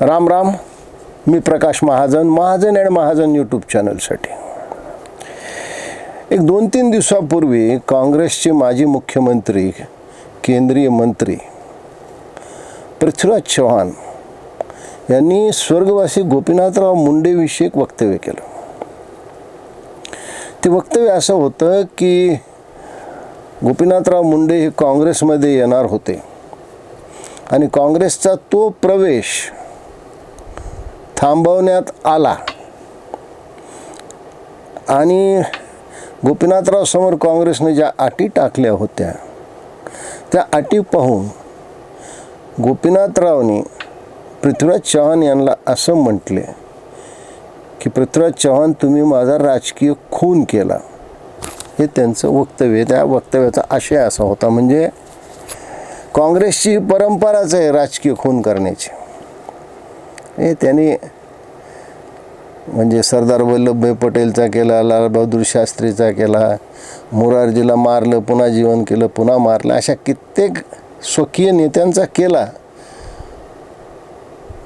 राम राम. मी Prakash Mahajan and Mahajan YouTube चॅनलसाठी. एक 2-3 दिवसापूर्वी काँग्रेसचे माजी मुख्यमंत्री केंद्रीय मंत्री पृथ्वीराज चव्हाण यांनी स्वर्गवासी गोपीनाथराव मुंडेविषयी एक वक्तव्य केलं. ते वक्तव्य असं होतं की गोपीनाथराव मुंडे हे काँग्रेसमध्ये येणार होते आणि काँग्रेसचा तो प्रवेश थांबवण्यात आला आणि गोपीनाथराव समोर काँग्रेसने ज्या अटी टाकल्या होत्या त्या अटी पाहून गोपीनाथरावनी पृथ्वीराज चव्हाण यांना असं म्हटले की पृथ्वीराज चव्हाण तुम्ही माझा राजकीय खून केला. हे त्यांचं वक्तव्य. त्या वक्तव्याचा आशय असा होता म्हणजे काँग्रेसची परंपराच आहे राजकीय खून करण्याची. हे त्यांनी म्हणजे सरदार वल्लभभाई पटेलचा केला, लालबहादूर शास्त्रीचा केला, मोरारजीला मारलं पुन्हा जीवन केलं, पुन्हा मारलं, अशा कित्येक स्वकीय नेत्यांचा केला.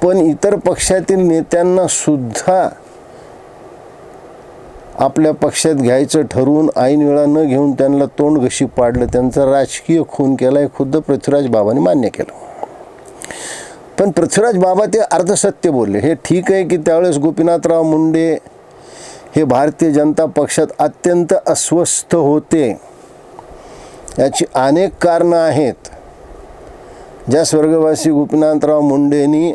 पण इतर पक्षातील नेत्यांना सुद्धा आपल्या पक्षात घ्यायचं ठरवून ऐन वेळा न घेऊन त्यांना तोंड घशी पाडलं, त्यांचा राजकीय खून केला. हे खुद्द पृथ्वीराज बाबांनी मान्य केलं. पण पृथ्वीराज बाबा ते अर्धसत्य बोलले. हे ठीक आहे की त्यावेळेस गोपीनाथराव मुंडे हे भारतीय जनता पक्षात अत्यंत अस्वस्थ होते. याची अनेक कारणं आहेत. ज्या स्वर्गवासी गोपीनाथराव मुंडेंनी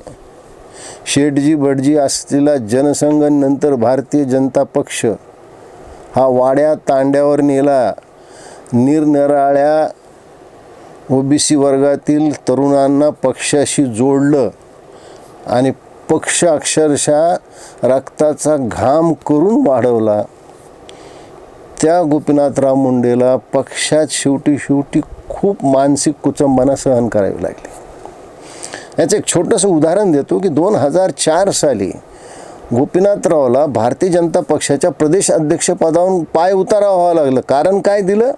शेठजी भटजी असलेला जनसंघ नंतर भारतीय जनता पक्ष हा वाड्या तांड्यावर नेला, निरनिराळ्या ओबीसी वर्गातील तरुणांना पक्षाशी जोडलं आणि पक्ष अक्षरशः रक्ताचा घाम करून वाढवला, त्या गोपीनाथराव मुंडेला पक्षात शेवटी खूप मानसिक कुचंबना सहन करावी लागली. याचं एक छोटंसं उदाहरण देतो की 2004 साली गोपीनाथरावला भारतीय जनता पक्षाच्या प्रदेश अध्यक्षपदावरून पाय उतारा व्हावं लागलं. कारण काय दिलं?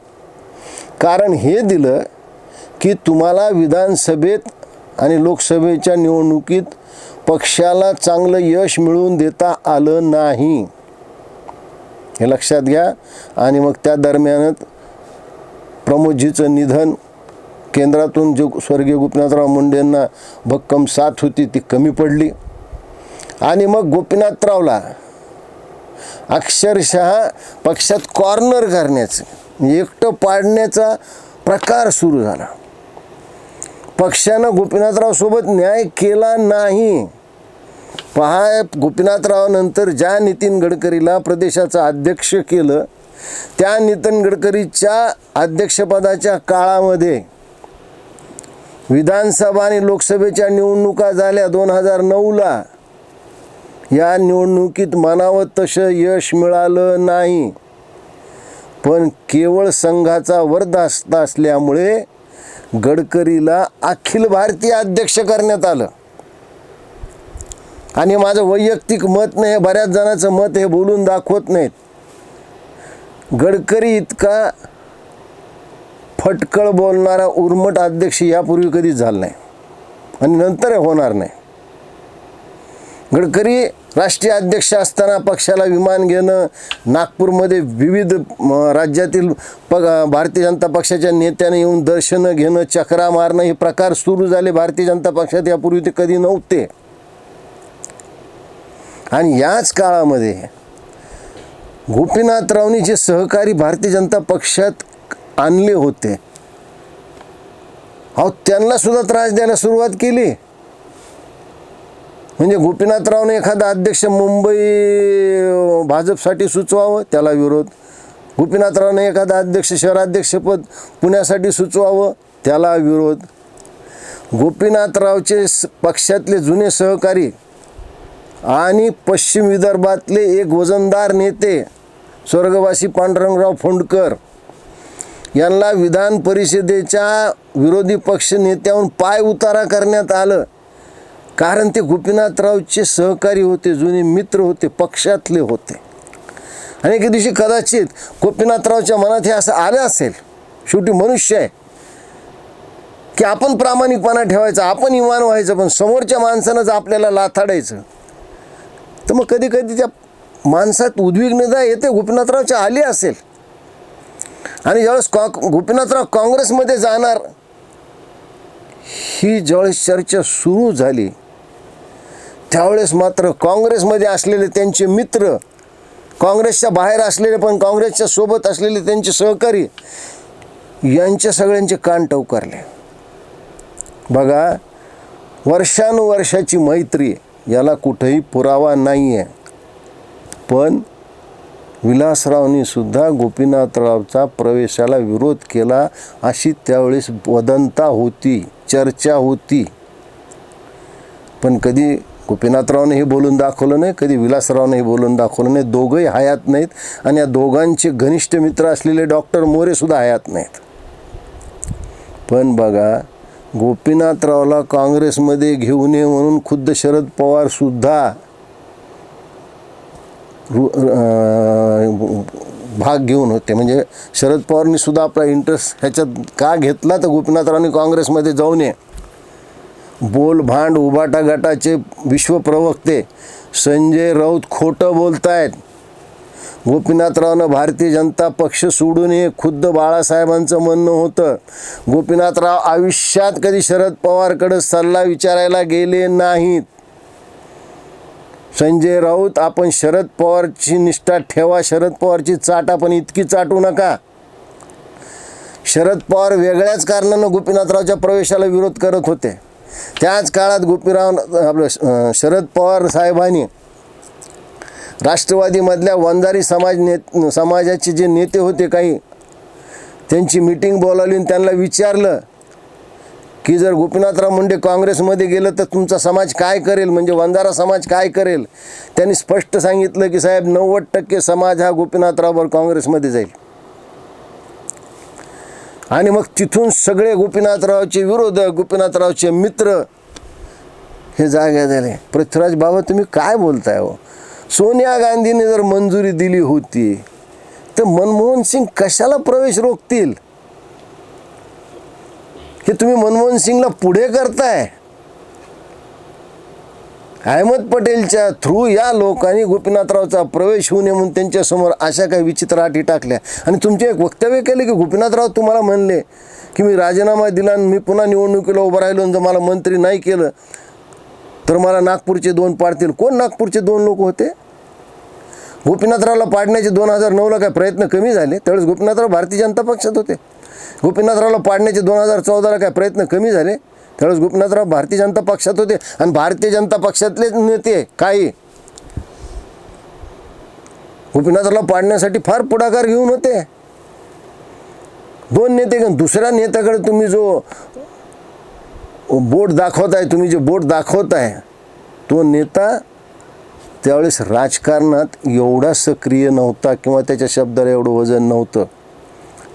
कारण हे दिलं की तुम्हाला विधानसभेत आणि लोकसभेच्या निवडणुकीत पक्षाला चांगलं यश मिळवून देता आलं नाही. हे लक्षात घ्या. आणि मग त्या दरम्यानच प्रमोदजीचं निधन, केंद्रातून जो स्वर्गीय गोपीनाथराव मुंडेंना भक्कम साथ होती ती कमी पडली आणि मग गोपीनाथरावला अक्षरशः पक्षात कॉर्नर करण्याचं, एकटं पाडण्याचा प्रकार सुरू झाला. पक्षानं गोपीनाथरावसोबत न्याय केला नाही. पहा, गोपीनाथरावनंतर ज्या नितीन गडकरीला प्रदेशाचं अध्यक्ष केलं त्या नितीन गडकरीच्या अध्यक्षपदाच्या काळामध्ये विधानसभा आणि लोकसभेच्या निवडणुका झाल्या 2009ला. या निवडणुकीत म्हणावं तसं यश मिळालं नाही. पण केवळ संघाचा वरदहस्त असल्यामुळे गडकरीला अखिल भारतीय अध्यक्ष करण्यात आलं. आणि माझं वैयक्तिक मत नाही, बऱ्याच जणांचं मत हे बोलून दाखवत नाहीत. गडकरी इतका फटकळ बोलणारा उर्मट अध्यक्ष यापूर्वी कधीच झाला नाही आणि नंतर होणार नाही. गडकरी राष्ट्रीय अध्यक्ष असताना पक्षाला विमान घेणं, नागपूरमध्ये विविध राज्यातील भारतीय जनता पक्षाच्या नेत्याने येऊन दर्शनं घेणं, चकरा मारणं हे प्रकार सुरू झाले भारतीय जनता पक्षात. यापूर्वी ते कधी नव्हते. आणि याच काळामध्ये गोपीनाथरावनी जे सहकारी भारतीय जनता पक्षात आणले होते, अहो त्यांना सुद्धा त्रास द्यायला सुरुवात केली. म्हणजे गोपीनाथरावने एखादा अध्यक्ष मुंबई भाजपसाठी सुचवावं, त्याला विरोध. गोपीनाथरावने एखादा अध्यक्ष शहराध्यक्षपद पुण्यासाठी सुचवावं, त्याला विरोध. गोपीनाथरावचे पक्षातले जुने सहकारी आणि पश्चिम विदर्भातले एक वजनदार नेते स्वर्गवासी पांडुरंगराव फोंडकर यांना विधान परिषदेच्या विरोधी पक्ष नेत्याहून पाय उतारा करण्यात आलं. कारण ते गोपीनाथरावचे सहकारी होते, जुने मित्र होते, पक्षातले होते. आणि एके दिवशी कदाचित गोपीनाथरावच्या मनात हे असं आलं असेल, शेवटी मनुष्य आहे, की आपण प्रामाणिकपणा ठेवायचा, आपण इमान व्हायचं, पण समोरच्या माणसानंच आपल्याला लाथाडायचं. तर मग कधी कधी त्या माणसात उद्विग्नता येते. गोपीनाथरावच्या आली असेल. आणि ज्यावेळेस गोपीनाथराव काँग्रेसमध्ये जाणार ही ज्यावेळेस चर्चा सुरू झाली, त्यावेळेस मात्र काँग्रेसमध्ये असलेले त्यांचे मित्र, काँग्रेसच्या बाहेर असलेले पण काँग्रेसच्या सोबत असलेले त्यांचे सहकारी, यांच्या सगळ्यांचे कान टवकारले. बघा, वर्षानुवर्षाची मैत्री, याला कुठेही पुरावा नाही आहे. पण विलासरावनी सुद्धा गोपीनाथरावचा प्रवेशाला विरोध केला, अशी त्यावेळेस वदंता होती, चर्चा होती. पण कधी गोपीनाथरावने हे बोलून दाखवलं नाही, कधी विलासरावने हे बोलून दाखवलं नाही. दोघंही हयात नाहीत. आणि या दोघांचे घनिष्ठ मित्र असलेले डॉक्टर मोरेसुद्धा हयात नाहीत. पण बघा, गोपीनाथरावला काँग्रेसमध्ये घेऊ नये म्हणून खुद्द शरद पवारसुद्धा भाग घेऊन होते. म्हणजे शरद पवारांनी सुद्धा आपला इंटरेस्ट ह्याच्यात का घेतला, तर गोपीनाथरावनी काँग्रेसमध्ये जाऊ नये. बोलभांड उभाटा गटाचे विश्वप्रवक्ते संजय राऊत खोटं बोलतायत. गोपीनाथरावनं भारतीय जनता पक्ष सोडून हे खुद्द बाळासाहेबांचं म्हणणं होतं. गोपीनाथराव आयुष्यात कधी शरद पवारकडे सल्ला विचारायला गेले नाहीत. संजय राऊत, आपण शरद पवारची निष्ठा ठेवा, शरद पवारची चाटा पण इतकी चाटू नका. शरद पवार वेगळ्याच कारणानं गोपीनाथरावच्या प्रवेशाला विरोध करत होते. त्याच काळात आपलं शरद पवार साहेबांनी राष्ट्रवादीमधल्या वंजारी समाजाचे जे नेते होते काही, त्यांची मीटिंग बोलावली आणि त्यांना विचारलं की जर गोपीनाथराव मुंडे काँग्रेसमध्ये गेलं तर तुमचा समाज काय करेल, म्हणजे वंजारा समाज काय करेल. त्यांनी स्पष्ट सांगितलं की साहेब, 90% समाज हा गोपीनाथराववर काँग्रेसमध्ये जाईल. आणि मग तिथून सगळे गोपीनाथरावचे विरोधक, गोपीनाथरावचे मित्र हे जागे झाले. पृथ्वीराज बाबा, तुम्ही काय बोलताय हो? सोनिया गांधीने जर मंजुरी दिली होती तर मनमोहन सिंग कशाला प्रवेश रोखतील? हे तुम्ही मनमोहन सिंगला पुढे करताय. अहमद पटेलच्या थ्रू या लोकांनी गोपीनाथरावचा प्रवेश होऊ नये म्हणून त्यांच्यासमोर अशा काही विचित्र अटी टाकल्या. आणि तुमचे एक वक्तव्य केले की गोपीनाथराव तुम्हाला म्हणले की मी राजीनामा दिला आणि मी पुन्हा निवडणुकीला उभं राहिलो आणि जर मला मंत्री नाही केलं तर मला नागपूरचे 2 पाडतील. कोण नागपूरचे 2 लोक होते? गोपीनाथरावला पाडण्याचे 2009ला काय प्रयत्न कमी झाले? त्यावेळेस गोपीनाथराव भारतीय जनता पक्षात होते. गोपीनाथरावला पाडण्याचे 2014ला काय प्रयत्न कमी झाले? त्यावेळेस गोपीनाथराव भारतीय जनता पक्षात होते. आणि भारतीय जनता पक्षातलेच नेते काही गोपीनाथरावला पाडण्यासाठी फार पुढाकार घेऊन होते. 2 नेते. दुसऱ्या नेत्याकडे तुम्ही जो बोट दाखवताय, तो नेता त्यावेळेस राजकारणात एवढा सक्रिय नव्हता किंवा त्याच्या शब्दाला एवढं वजन नव्हतं.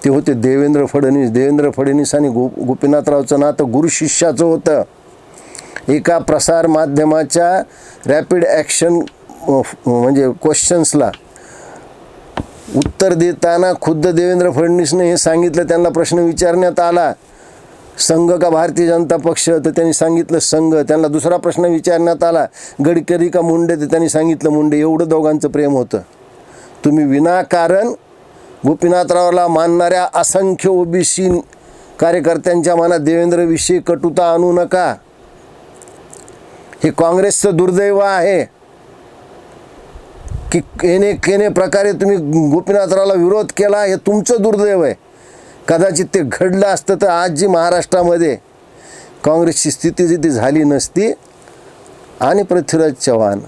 ते होते देवेंद्र फडणवीस. देवेंद्र फडणवीस आणि गोपीनाथरावचं नातं गुरु शिष्याचं होतं. एका प्रसार माध्यमाच्या रॅपिड ॲक्शन म्हणजे क्वेश्चन्सला उत्तर देताना खुद्द देवेंद्र फडणवीसने हे सांगितलं. त्यांना प्रश्न विचारण्यात आला, संघ का भारतीय जनता पक्ष? तर त्यांनी सांगितलं संघ. त्यांना दुसरा प्रश्न विचारण्यात आला, गडकरी का मुंडे? तर त्यांनी सांगितलं मुंडे. एवढं दोघांचं प्रेम होतं. तुम्ही विनाकारण गोपीनाथरावला मानणाऱ्या असंख्य ओबीसी कार्यकर्त्यांच्या मनात देवेंद्रविषयी कटुता आणू नका. हे काँग्रेसचं दुर्दैव आहे की केने प्रकारे तुम्ही गोपीनाथरावला विरोध केला. हे तुमचं दुर्दैव आहे. कदाचित ते घडलं असतं तर आज जी महाराष्ट्रामध्ये काँग्रेसची स्थिती झाली नसती. आणि पृथ्वीराज चव्हाण,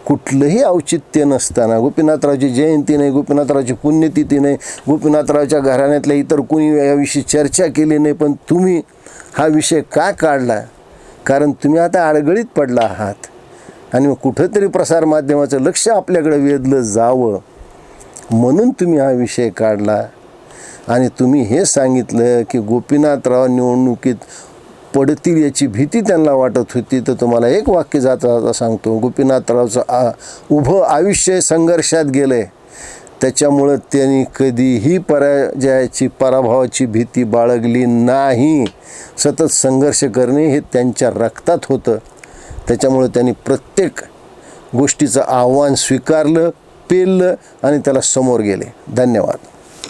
कुठलंही औचित्य नसताना, गोपीनाथरावची जयंती नाही, गोपीनाथरावची पुण्यतिथी नाही, गोपीनाथरावच्या घराण्यातल्या इतर कोणी याविषयी चर्चा केली नाही, पण तुम्ही हा विषय का काढला? कारण तुम्ही आता अडगळीत पडला आहात. आणि मग कुठंतरी प्रसारमाध्यमाचं लक्ष आपल्याकडे वेधलं जावं म्हणून तुम्ही हा विषय काढला. आणि तुम्ही हे सांगितलं की गोपीनाथराव निवडणुकीत पडतील याची भीती त्यांना वाटत होती. तर तुम्हाला एक वाक्य जाता सांगतो, गोपीनाथरावचं उभं आयुष्य संघर्षात गेलं आहे. त्याच्यामुळं त्यांनी कधीही पराभवाची भीती बाळगली नाही. सतत संघर्ष करणे हे त्यांच्या रक्तात होतं. त्याच्यामुळं त्यांनी प्रत्येक गोष्टीचं आव्हान स्वीकारलं, पेललं आणि त्याला समोर गेले. धन्यवाद.